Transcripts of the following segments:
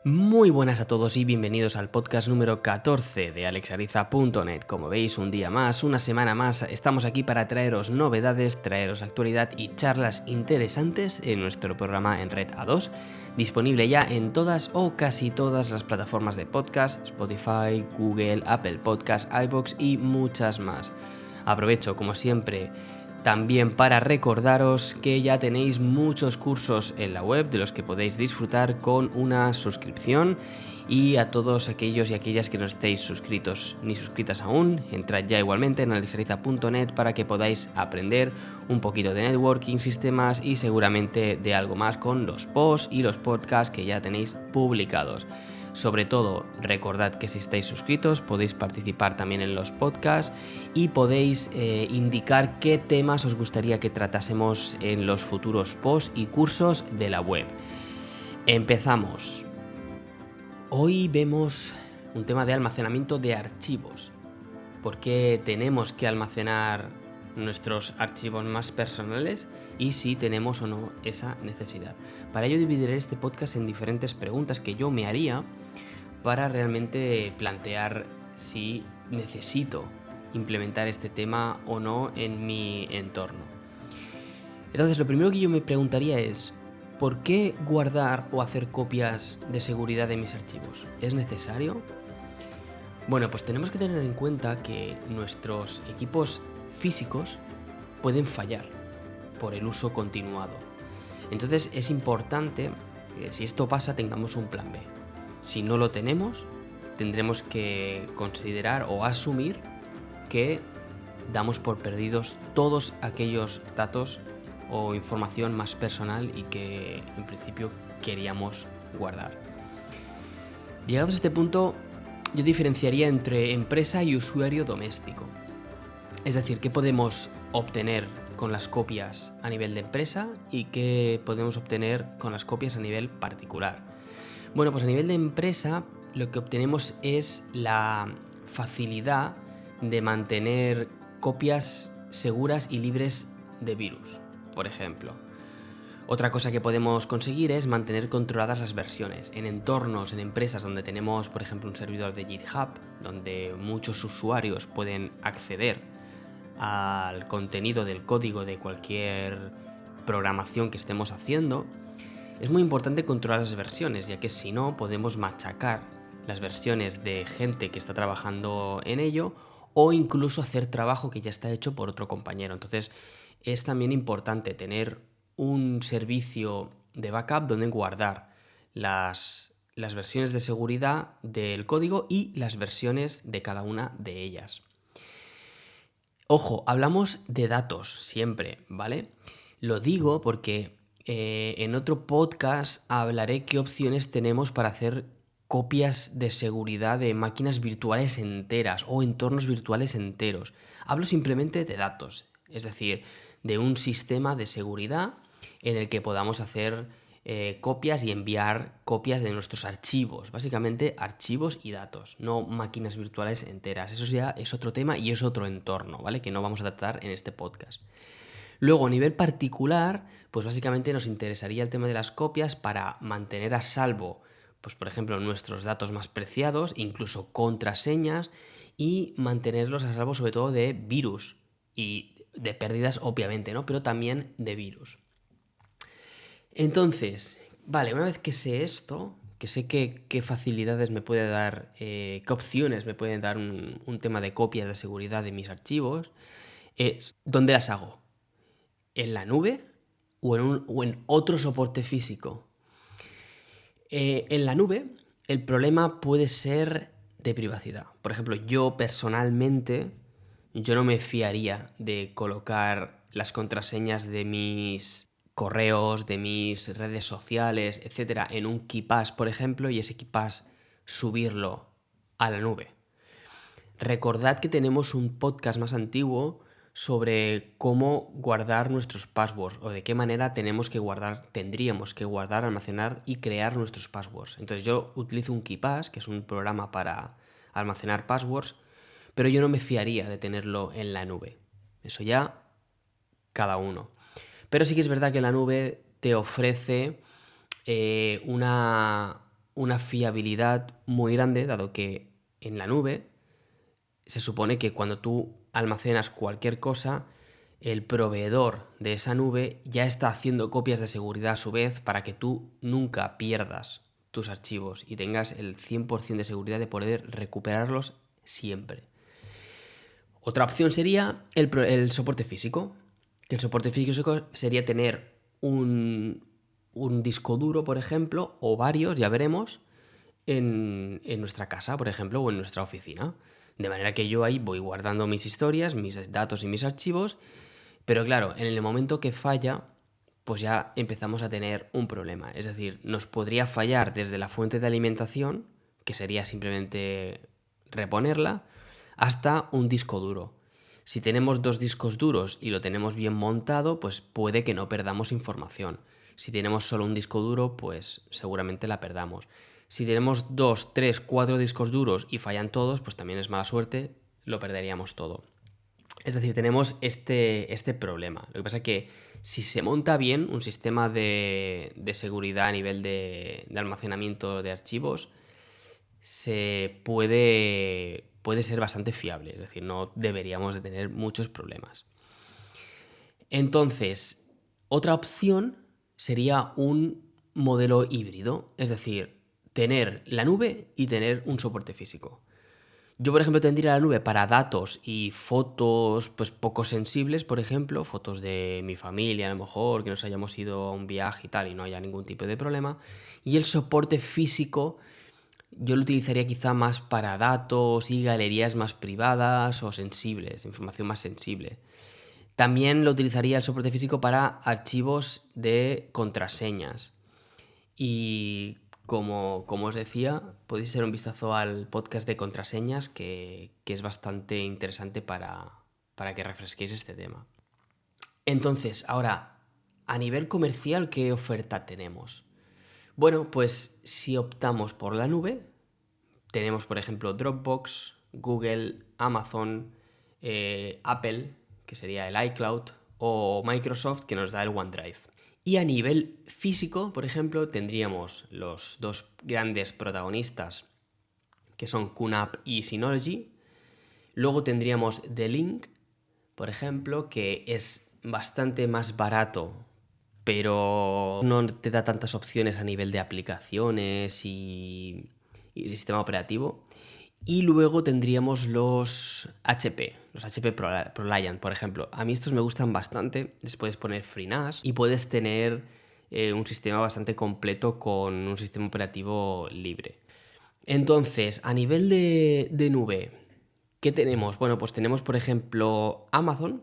Muy buenas a todos y bienvenidos al podcast número 14 de alexariza.net. Como veis, un día más, una semana más, estamos aquí para traeros novedades, traeros actualidad y charlas interesantes en nuestro programa en Red A2, disponible ya en todas o casi todas las plataformas de podcast, Spotify, Google, Apple Podcasts, iVoox y muchas más. Aprovecho, como siempre, también para recordaros que ya tenéis muchos cursos en la web de los que podéis disfrutar con una suscripción, y a todos aquellos y aquellas que no estéis suscritos ni suscritas aún, entrad ya igualmente en alexariza.net para que podáis aprender un poquito de networking, sistemas y seguramente de algo más con los posts y los podcasts que ya tenéis publicados. Sobre todo, recordad que si estáis suscritos podéis participar también en los podcasts y podéis indicar qué temas os gustaría que tratásemos en los futuros posts y cursos de la web. Empezamos. Hoy vemos un tema de almacenamiento de archivos. ¿Por qué tenemos que almacenar nuestros archivos más personales y si tenemos o no esa necesidad? Para ello dividiré este podcast en diferentes preguntas que yo me haría para realmente plantear si necesito implementar este tema o no en mi entorno. Entonces, lo primero que yo me preguntaría es, ¿por qué guardar o hacer copias de seguridad de mis archivos? ¿Es necesario? Bueno, pues tenemos que tener en cuenta que nuestros equipos físicos pueden fallar por el uso continuado. Entonces es importante que si esto pasa tengamos un plan B. Si no lo tenemos, tendremos que considerar o asumir que damos por perdidos todos aquellos datos o información más personal y que en principio queríamos guardar. Llegados a este punto, yo diferenciaría entre empresa y usuario doméstico. Es decir, qué podemos obtener con las copias a nivel de empresa y qué podemos obtener con las copias a nivel particular. Bueno, pues a nivel de empresa lo que obtenemos es la facilidad de mantener copias seguras y libres de virus, por ejemplo. Otra cosa que podemos conseguir es mantener controladas las versiones. En entornos, en empresas donde tenemos, por ejemplo, un servidor de GitHub, donde muchos usuarios pueden acceder al contenido del código de cualquier programación que estemos haciendo, es muy importante controlar las versiones, ya que si no podemos machacar las versiones de gente que está trabajando en ello o incluso hacer trabajo que ya está hecho por otro compañero. Entonces es también importante tener un servicio de backup donde guardar las versiones de seguridad del código y las versiones de cada una de ellas. Ojo, hablamos de datos siempre, ¿vale? Lo digo porque en otro podcast hablaré qué opciones tenemos para hacer copias de seguridad de máquinas virtuales enteras o entornos virtuales enteros. Hablo simplemente de datos, es decir, de un sistema de seguridad en el que podamos hacer copias y enviar copias de nuestros archivos, básicamente archivos y datos, no máquinas virtuales enteras. Eso ya es otro tema y es otro entorno, ¿vale? Que no vamos a tratar en este podcast. Luego, a nivel particular, pues básicamente nos interesaría el tema de las copias para mantener a salvo, pues por ejemplo, nuestros datos más preciados, incluso contraseñas, y mantenerlos a salvo sobre todo de virus y de pérdidas, obviamente, ¿no? Pero también de virus. Entonces, vale, una vez que sé esto, que sé qué facilidades me puede dar, qué opciones me pueden dar un tema de copias de seguridad de mis archivos, es ¿dónde las hago? ¿En la nube o en otro soporte físico? En la nube, el problema puede ser de privacidad. Por ejemplo, yo personalmente, yo no me fiaría de colocar las contraseñas de mis correos, de mis redes sociales, etcétera, en un KeePass, por ejemplo, y ese KeePass subirlo a la nube. Recordad que tenemos un podcast más antiguo sobre cómo guardar nuestros passwords o de qué manera tendríamos que guardar, almacenar y crear nuestros passwords. Entonces yo utilizo un KeePass, que es un programa para almacenar passwords, pero yo no me fiaría de tenerlo en la nube. Eso ya cada uno. Pero sí que es verdad que la nube te ofrece una una fiabilidad muy grande, dado que en la nube se supone que cuando tú almacenas cualquier cosa, el proveedor de esa nube ya está haciendo copias de seguridad a su vez para que tú nunca pierdas tus archivos y tengas el 100% de seguridad de poder recuperarlos siempre. Otra opción sería el soporte físico. Que el soporte físico sería tener un disco duro, por ejemplo, o varios, ya veremos, en nuestra casa, por ejemplo, o en nuestra oficina. De manera que yo ahí voy guardando mis historias, mis datos y mis archivos, pero claro, en el momento que falla, pues ya empezamos a tener un problema. Es decir, nos podría fallar desde la fuente de alimentación, que sería simplemente reponerla, hasta un disco duro. Si tenemos 2 discos duros y lo tenemos bien montado, pues puede que no perdamos información. Si tenemos solo un disco duro, pues seguramente la perdamos. Si tenemos 2, 3, 4 discos duros y fallan todos, pues también es mala suerte, lo perderíamos todo. Es decir, tenemos este problema. Lo que pasa es que si se monta bien un sistema de seguridad a nivel de almacenamiento de archivos, puede ser bastante fiable. Es decir, no deberíamos de tener muchos problemas. Entonces, otra opción sería un modelo híbrido. Es decir, tener la nube y tener un soporte físico. Yo, por ejemplo, tendría la nube para datos y fotos pues poco sensibles, por ejemplo, fotos de mi familia, a lo mejor, que nos hayamos ido a un viaje y tal y no haya ningún tipo de problema. Y el soporte físico yo lo utilizaría quizá más para datos y galerías más privadas o sensibles, información más sensible. También lo utilizaría el soporte físico para archivos de contraseñas. Y como os decía, podéis echar un vistazo al podcast de contraseñas que es bastante interesante para que refresquéis este tema. Entonces, ahora, a nivel comercial, ¿qué oferta tenemos? Bueno, pues si optamos por la nube, tenemos por ejemplo Dropbox, Google, Amazon, Apple, que sería el iCloud, o Microsoft, que nos da el OneDrive. Y a nivel físico, por ejemplo, tendríamos los dos grandes protagonistas, que son QNAP y Synology. Luego tendríamos The Link, por ejemplo, que es bastante más barato, pero no te da tantas opciones a nivel de aplicaciones y sistema operativo. Y luego tendríamos los HP ProLiant, por ejemplo. A mí estos me gustan bastante. Les puedes poner FreeNAS y puedes tener un sistema bastante completo con un sistema operativo libre. Entonces, a nivel de nube, ¿qué tenemos? Bueno, pues tenemos, por ejemplo, Amazon.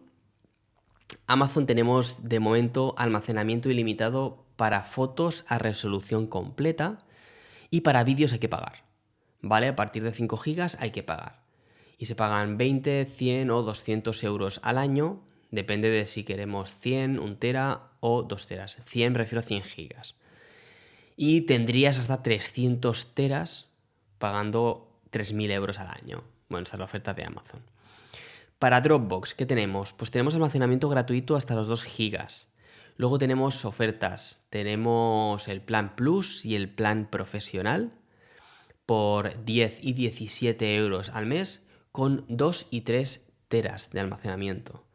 Amazon tenemos de momento almacenamiento ilimitado para fotos a resolución completa y para vídeos hay que pagar. ¿Vale? A partir de 5 gigas hay que pagar. Y se pagan 20, 100 o 200 euros al año. Depende de si queremos 100, 1 tera o 2 teras. 100 me refiero a 100 gigas. Y tendrías hasta 300 teras pagando 3.000 euros al año. Bueno, esta es la oferta de Amazon. Para Dropbox, ¿qué tenemos? Pues tenemos almacenamiento gratuito hasta los 2 gigas. Luego tenemos ofertas. Tenemos el plan Plus y el plan profesional por 10 y 17 euros al mes con 2 y 3 teras de almacenamiento.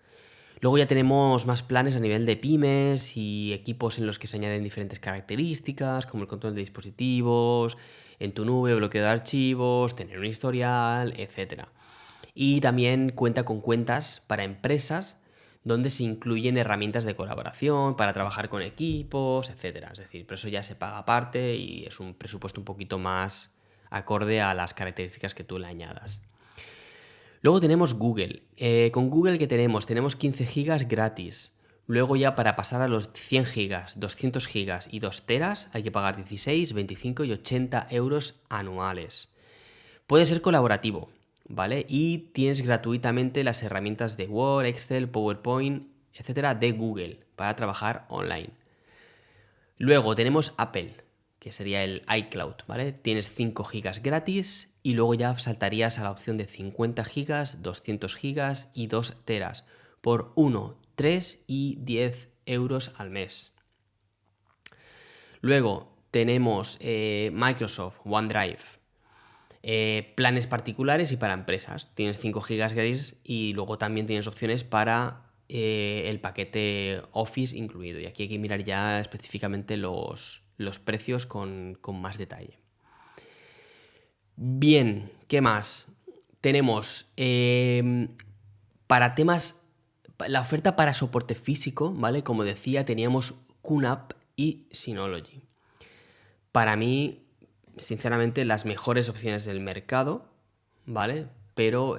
Luego ya tenemos más planes a nivel de pymes y equipos en los que se añaden diferentes características, como el control de dispositivos, en tu nube, bloqueo de archivos, tener un historial, etc. Y también cuenta con cuentas para empresas donde se incluyen herramientas de colaboración para trabajar con equipos, etc. Es decir, pero eso ya se paga aparte y es un presupuesto un poquito más acorde a las características que tú le añadas. Luego tenemos Google. Con Google, ¿qué tenemos? Tenemos 15 gigas gratis. Luego ya para pasar a los 100 gigas, 200 gigas y 2 teras hay que pagar 16, 25 y 80 euros anuales. Puede ser colaborativo, ¿vale? Y tienes gratuitamente las herramientas de Word, Excel, PowerPoint, etcétera, de Google para trabajar online. Luego tenemos Apple, que sería el iCloud, ¿vale? Tienes 5 gigas gratis y luego ya saltarías a la opción de 50 gigas, 200 gigas y 2 teras por 1, 3 y 10 euros al mes. Luego tenemos Microsoft OneDrive, planes particulares y para empresas. Tienes 5 GB gratis y luego también tienes opciones para el paquete Office incluido. Y aquí hay que mirar ya específicamente los precios con más detalle. Bien, ¿qué más? Tenemos para temas, la oferta para soporte físico, ¿vale? Como decía, teníamos QNAP y Synology. Para mí, sinceramente, las mejores opciones del mercado, ¿vale? Pero,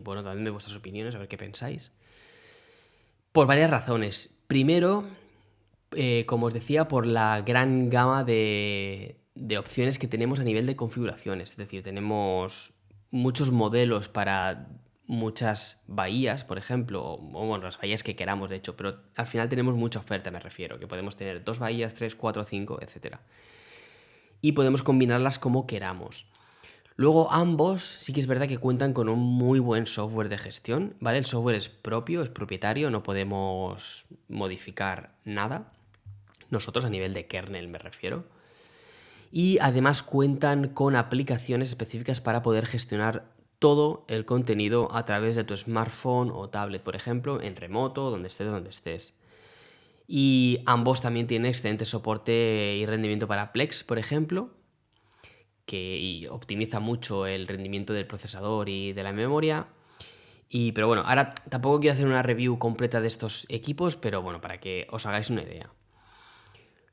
bueno, dadme vuestras opiniones, a ver qué pensáis. Por varias razones. Primero, como os decía, por la gran gama de opciones que tenemos a nivel de configuraciones. Es decir, tenemos muchos modelos para muchas bahías, por ejemplo, o bueno, las bahías que queramos, de hecho, pero al final tenemos mucha oferta, me refiero, que podemos tener 2 bahías, 3, 4, 5, etcétera. Y podemos combinarlas como queramos. Luego ambos sí que es verdad que cuentan con un muy buen software de gestión, ¿vale? El software es propio, es propietario, no podemos modificar nada. Nosotros a nivel de kernel me refiero. Y además cuentan con aplicaciones específicas para poder gestionar todo el contenido a través de tu smartphone o tablet, por ejemplo, en remoto, donde estés. Y ambos también tienen excelente soporte y rendimiento para Plex, por ejemplo, que optimiza mucho el rendimiento del procesador y de la memoria. Pero bueno, ahora tampoco quiero hacer una review completa de estos equipos, pero bueno, para que os hagáis una idea.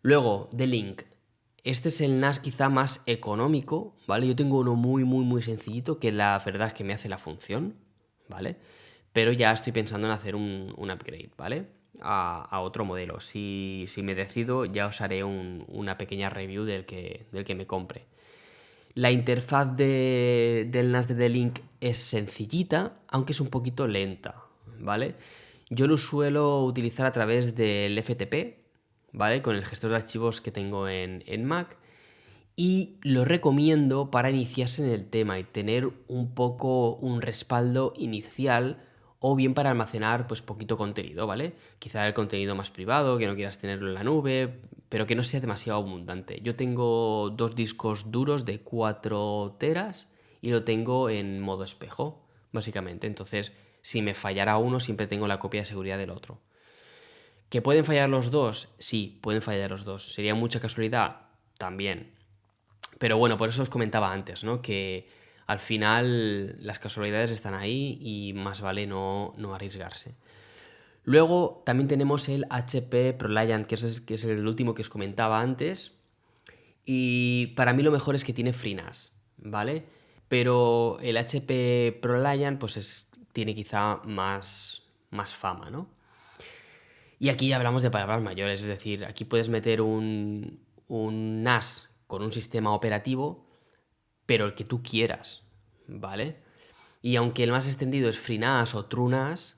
Luego, D-Link. Este es el NAS quizá más económico, ¿vale? Yo tengo uno muy sencillito que la verdad es que me hace la función, ¿vale? Pero ya estoy pensando en hacer un upgrade, ¿vale? A otro modelo. Si me decido, ya os haré una pequeña review del que me compre. La interfaz del NAS de D-Link es sencillita, aunque es un poquito lenta, ¿vale? Yo lo suelo utilizar a través del FTP, ¿vale? Con el gestor de archivos que tengo en Mac. Y lo recomiendo para iniciarse en el tema y tener un poco un respaldo inicial o bien para almacenar pues poquito contenido, ¿vale? Quizá el contenido más privado, que no quieras tenerlo en la nube, pero que no sea demasiado abundante. Yo tengo 2 discos duros de 4 teras y lo tengo en modo espejo, básicamente. Entonces, si me fallara uno, siempre tengo la copia de seguridad del otro. ¿Que pueden fallar los dos? Sí, pueden fallar los dos. ¿Sería mucha casualidad? También. Pero bueno, por eso os comentaba antes, ¿no? Que al final las casualidades están ahí y más vale no arriesgarse. Luego también tenemos el HP ProLiant, que es el último que os comentaba antes. Y para mí lo mejor es que tiene FreeNAS, ¿vale? Pero el HP ProLiant pues tiene quizá más fama, ¿no? Y aquí hablamos de palabras mayores, es decir, aquí puedes meter un NAS con un sistema operativo, pero el que tú quieras, ¿vale? Y aunque el más extendido es FreeNAS o TrueNAS,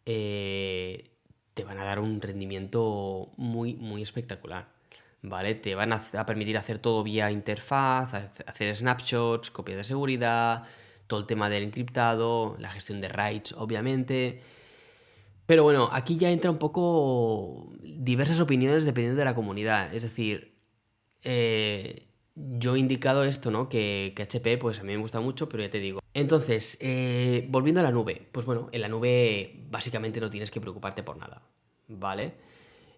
te van a dar un rendimiento muy espectacular, ¿vale? Te van a permitir hacer todo vía interfaz, hacer snapshots, copias de seguridad, todo el tema del encriptado, la gestión de RAIDs, obviamente. Pero bueno, aquí ya entra un poco diversas opiniones dependiendo de la comunidad. Es decir, yo he indicado esto, ¿no? Que HP, pues a mí me gusta mucho, pero ya te digo. Entonces, volviendo a la nube, pues bueno, en la nube básicamente no tienes que preocuparte por nada, ¿vale?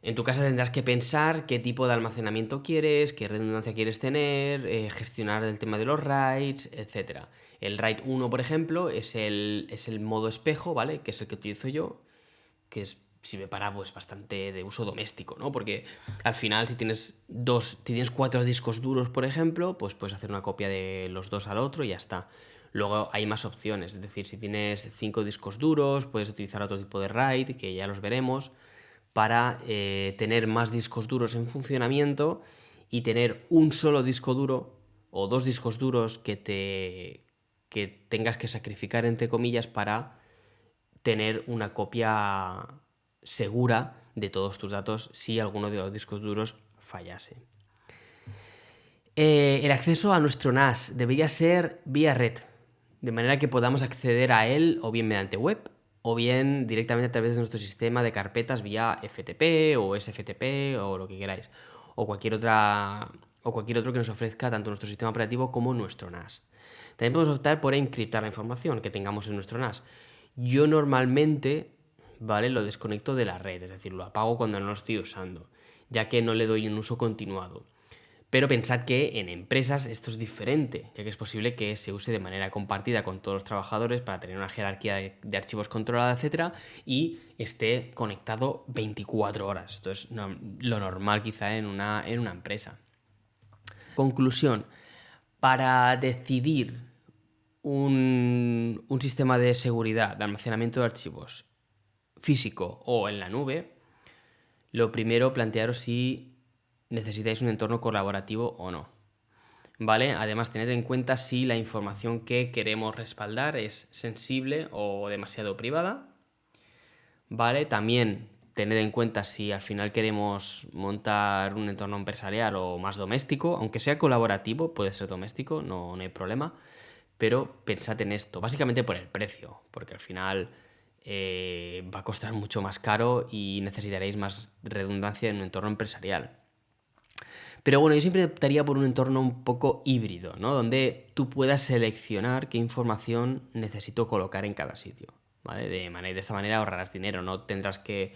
En tu casa tendrás que pensar qué tipo de almacenamiento quieres, qué redundancia quieres tener, gestionar el tema de los RAIDs, etc. El RAID 1, por ejemplo, es el modo espejo, ¿vale? Que es el que utilizo yo, que sirve para pues bastante de uso doméstico, ¿no? Porque al final si tienes 4 discos duros, por ejemplo, pues puedes hacer una copia de los dos al otro y ya está. Luego hay más opciones, es decir, si tienes 5 discos duros, puedes utilizar otro tipo de RAID, que ya los veremos, para tener más discos duros en funcionamiento y tener un solo disco duro o 2 discos duros que tengas que sacrificar, entre comillas, para tener una copia segura de todos tus datos si alguno de los discos duros fallase. El acceso a nuestro NAS debería ser vía red, de manera que podamos acceder a él o bien mediante web o bien directamente a través de nuestro sistema de carpetas vía FTP o SFTP o lo que queráis, o cualquier o cualquier otro que nos ofrezca tanto nuestro sistema operativo como nuestro NAS. También podemos optar por encriptar la información que tengamos en nuestro NAS. Yo normalmente, ¿vale?, lo desconecto de la red, es decir, lo apago cuando no lo estoy usando, ya que no le doy un uso continuado. Pero pensad que en empresas esto es diferente, ya que es posible que se use de manera compartida con todos los trabajadores para tener una jerarquía de archivos controlada, etcétera, y esté conectado 24 horas. Esto es lo normal quizá en una empresa. Conclusión: para decidir un sistema de seguridad de almacenamiento de archivos físico o en la nube, lo primero, plantearos si necesitáis un entorno colaborativo o no, ¿vale? Además, tened en cuenta si la información que queremos respaldar es sensible o demasiado privada, ¿vale? También tened en cuenta si al final queremos montar un entorno empresarial o más doméstico, aunque sea colaborativo, puede ser doméstico, no hay problema, pero pensad en esto, básicamente por el precio, porque al final va a costar mucho más caro y necesitaréis más redundancia en un entorno empresarial. Pero bueno, yo siempre optaría por un entorno un poco híbrido, ¿no? Donde tú puedas seleccionar qué información necesito colocar en cada sitio, ¿vale? De esta manera ahorrarás dinero, no tendrás que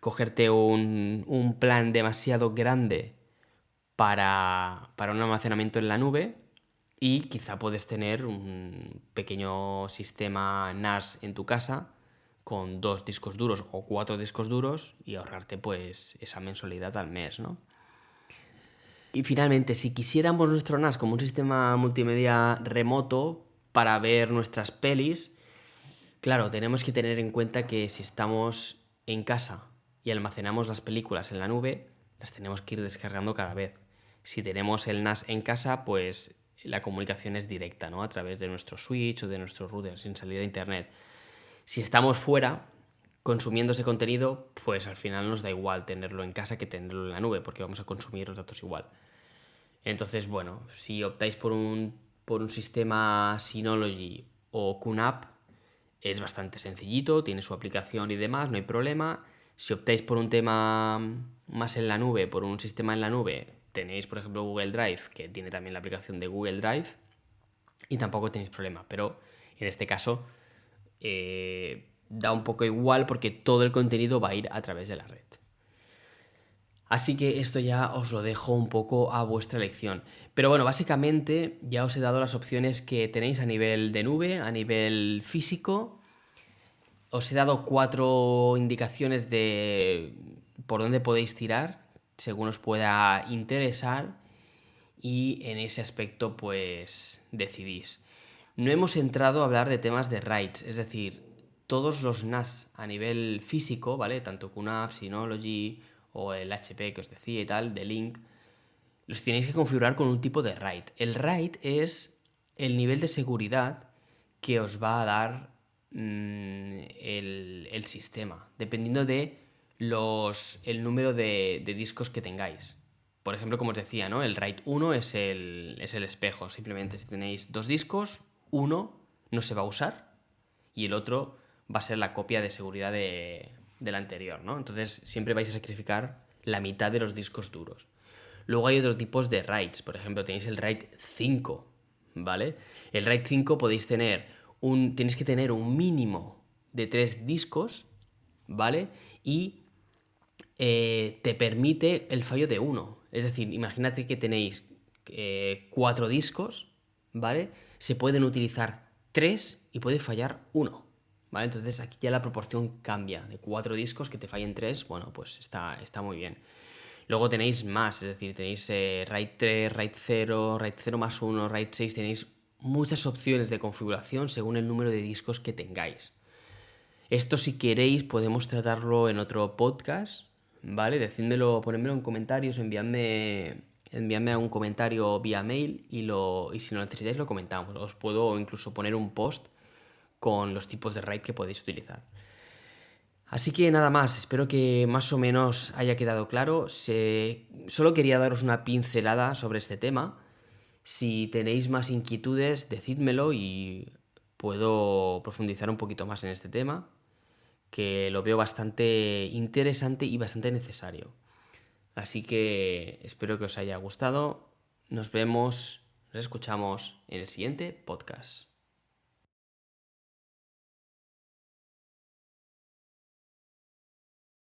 cogerte un plan demasiado grande para un almacenamiento en la nube, y quizá puedes tener un pequeño sistema NAS en tu casa con 2 discos duros o 4 discos duros y ahorrarte pues esa mensualidad al mes, ¿no? Y finalmente, si quisiéramos nuestro NAS como un sistema multimedia remoto para ver nuestras pelis, claro, tenemos que tener en cuenta que si estamos en casa y almacenamos las películas en la nube, las tenemos que ir descargando cada vez. Si tenemos el NAS en casa, pues la comunicación es directa, ¿no? A través de nuestro switch o de nuestro router sin salida a internet. Si estamos fuera consumiendo ese contenido, pues al final nos da igual tenerlo en casa que tenerlo en la nube, porque vamos a consumir los datos igual. Entonces, bueno, si optáis por un sistema Synology o QNAP, es bastante sencillito, tiene su aplicación y demás, no hay problema. Si optáis por un tema más en la nube, por un sistema en la nube, tenéis, por ejemplo, Google Drive, que tiene también la aplicación de Google Drive, y tampoco tenéis problema. Pero en este caso da un poco igual porque todo el contenido va a ir a través de la red. Así que esto ya os lo dejo un poco a vuestra elección. Pero bueno, básicamente ya os he dado las opciones que tenéis a nivel de nube, a nivel físico. Os he dado 4 indicaciones de por dónde podéis tirar, según os pueda interesar, y en ese aspecto pues decidís. No hemos entrado a hablar de temas de RAIDs, es decir, todos los NAS a nivel físico, ¿vale? Tanto QNAP, Synology o el HP que os decía y tal, de Link, los tenéis que configurar con un tipo de RAID. El RAID es el nivel de seguridad que os va a dar el sistema, dependiendo de el número de discos que tengáis. Por ejemplo, como os decía, ¿no? El RAID 1 es el espejo. Simplemente si tenéis 2 discos, uno no se va a usar y el otro va a ser la copia de seguridad del anterior, ¿no? Entonces siempre vais a sacrificar la mitad de los discos duros. Luego hay otros tipos de RAIDs. Por ejemplo, tenéis el RAID 5, ¿vale? El RAID 5 tenéis que tener un mínimo de 3 discos, ¿vale? Y te permite el fallo de uno. Es decir, imagínate que tenéis 4 discos, ¿vale? Se pueden utilizar 3 y puede fallar uno, ¿vale? Entonces aquí ya la proporción cambia. De 4 discos que te fallen 3, bueno, pues está muy bien. Luego tenéis más, es decir, tenéis RAID 3, RAID 0, RAID 0 más 1, RAID 6, tenéis muchas opciones de configuración según el número de discos que tengáis. Esto, si queréis, podemos tratarlo en otro podcast, ¿vale? Decídmelo, ponedmelo en comentarios, enviadme un comentario vía mail y si lo necesitáis lo comentamos. Os puedo incluso poner un post con los tipos de RAID que podéis utilizar. Así que nada más, espero que más o menos haya quedado claro. Solo quería daros una pincelada sobre este tema. Si tenéis más inquietudes, decídmelo y puedo profundizar un poquito más en este tema, que lo veo bastante interesante y bastante necesario. Así que espero que os haya gustado. Nos vemos, nos escuchamos en el siguiente podcast.